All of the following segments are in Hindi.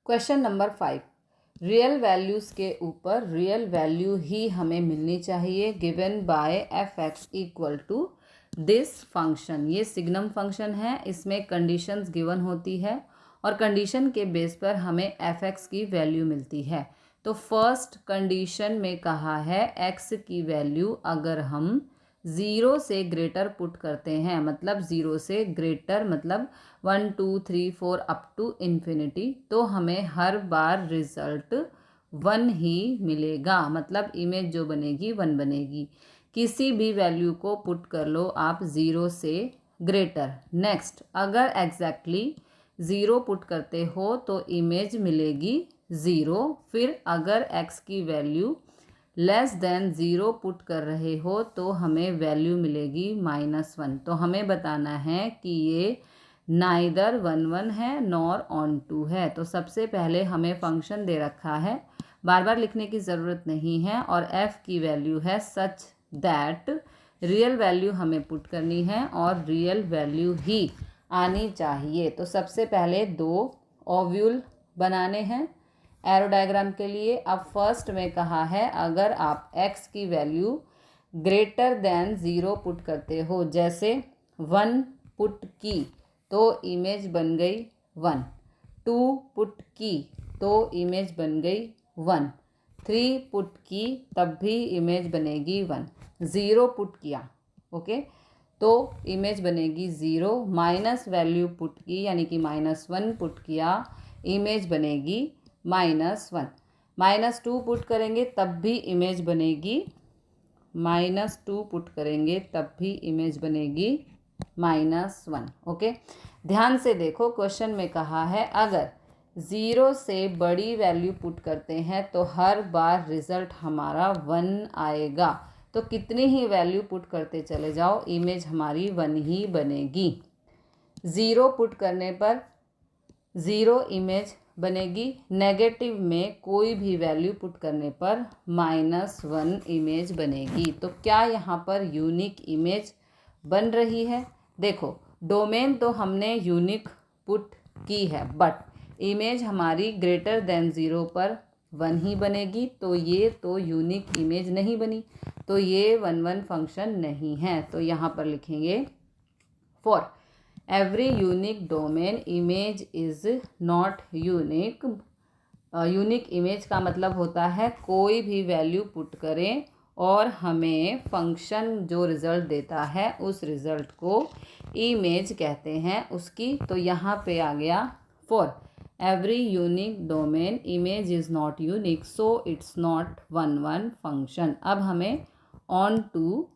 क्वेश्चन नंबर 5, रियल वैल्यूज़ के ऊपर रियल वैल्यू ही हमें मिलनी चाहिए given by f x equal to this function. ये सिग्नम फंक्शन है, इसमें कंडीशंस गिवन होती है और कंडीशन के बेस पर हमें एफ एक्स की वैल्यू मिलती है। तो फर्स्ट कंडीशन में कहा है एक्स की वैल्यू अगर हम 0 से ग्रेटर पुट करते हैं, मतलब 0 से ग्रेटर मतलब 1 2 3 4 अप टू इन्फिनिटी, तो हमें हर बार रिजल्ट 1 ही मिलेगा, मतलब इमेज जो बनेगी 1 बनेगी। किसी भी वैल्यू को पुट कर लो आप 0 से ग्रेटर। नेक्स्ट, अगर एग्जैक्टली 0 पुट करते हो तो इमेज मिलेगी 0। फिर अगर x की वैल्यू लेस देन 0 पुट कर रहे हो तो हमें वैल्यू मिलेगी -1। तो हमें बताना है कि ये नाइदर 1 1 है नॉर ऑन टू है। तो सबसे पहले हमें फंक्शन दे रखा है, बार बार लिखने की ज़रूरत नहीं है, और f की वैल्यू है सच दैट रियल वैल्यू हमें पुट करनी है और रियल वैल्यू ही आनी चाहिए। तो सबसे पहले 2 ओव्यूल बनाने हैं एरो डायग्राम के लिए। अब फर्स्ट में कहा है अगर आप x की वैल्यू ग्रेटर देन 0 पुट करते हो, जैसे 1 पुट की तो इमेज बन गई 1, 2 पुट की तो इमेज बन गई 1, 3 पुट की तब भी इमेज बनेगी 1, 0 पुट किया ओके तो इमेज बनेगी 0, माइनस वैल्यू पुट की यानी कि -1 पुट किया इमेज बनेगी -1, -2 पुट करेंगे तब भी इमेज बनेगी -2 पुट करेंगे तब भी इमेज बनेगी -1 ओके। ध्यान से देखो, क्वेश्चन में कहा है अगर 0 से बड़ी वैल्यू पुट करते हैं तो हर बार रिजल्ट हमारा 1 आएगा। तो कितनी ही वैल्यू पुट करते चले जाओ इमेज हमारी 1 ही बनेगी। 0 पुट करने पर 0 इमेज बनेगी, नेगेटिव में कोई भी वैल्यू पुट करने पर -1 इमेज बनेगी। तो क्या यहाँ पर यूनिक इमेज बन रही है? देखो, डोमेन तो हमने यूनिक पुट की है बट इमेज हमारी ग्रेटर देन 0 पर 1 ही बनेगी, तो ये तो यूनिक इमेज नहीं बनी, तो ये 1 1 फंक्शन नहीं है। तो यहाँ पर लिखेंगे for every unique domain image is not unique. Unique image का मतलब होता है कोई भी वैल्यू पुट करें और हमें फंक्शन जो रिज़ल्ट देता है उस रिज़ल्ट को इमेज कहते हैं उसकी। तो यहाँ पे आ गया for every unique domain image is not unique so it's not 1 1 function. अब हमें ऑन टू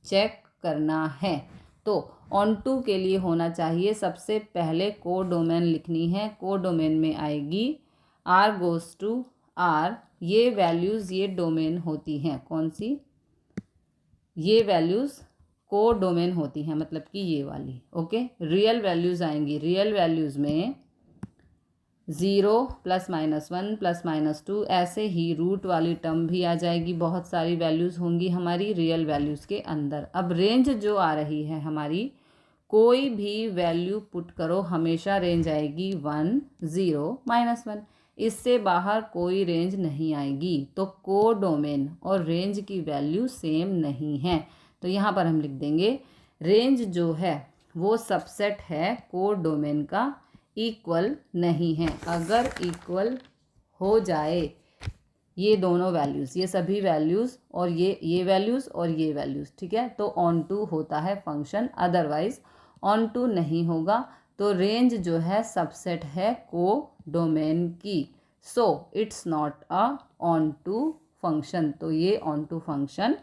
चेक करना है, तो ऑन टू के लिए होना चाहिए सबसे पहले को डोमेन लिखनी है। को डोमेन में आएगी r गोज़ टू r, ये वैल्यूज़ ये डोमेन होती हैं, कौन सी? ये वैल्यूज़ को डोमेन होती हैं, मतलब कि ये वाली ओके। रियल वैल्यूज़ आएंगी, रियल वैल्यूज़ में 0 +-1 +-2 ऐसे ही रूट वाली टर्म भी आ जाएगी, बहुत सारी वैल्यूज़ होंगी हमारी रियल वैल्यूज़ के अंदर। अब रेंज जो आ रही है हमारी, कोई भी वैल्यू पुट करो हमेशा रेंज आएगी 1 0 -1, इससे बाहर कोई रेंज नहीं आएगी। तो को डोमेन और रेंज की वैल्यू सेम नहीं है, तो यहाँ पर हम लिख देंगे रेंज जो है वो सबसेट है को डोमेन का, इक्वल नहीं है। अगर इक्वल हो जाए ये दोनों वैल्यूज़, ये सभी वैल्यूज़ और ये वैल्यूज़ और ये वैल्यूज़, ठीक है, तो ऑन टू होता है फंक्शन, अदरवाइज ऑन टू नहीं होगा। तो रेंज जो है सबसेट है को डोमेन की, so it's not a onto function, तो ये ऑन टू फंक्शन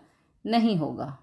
नहीं होगा।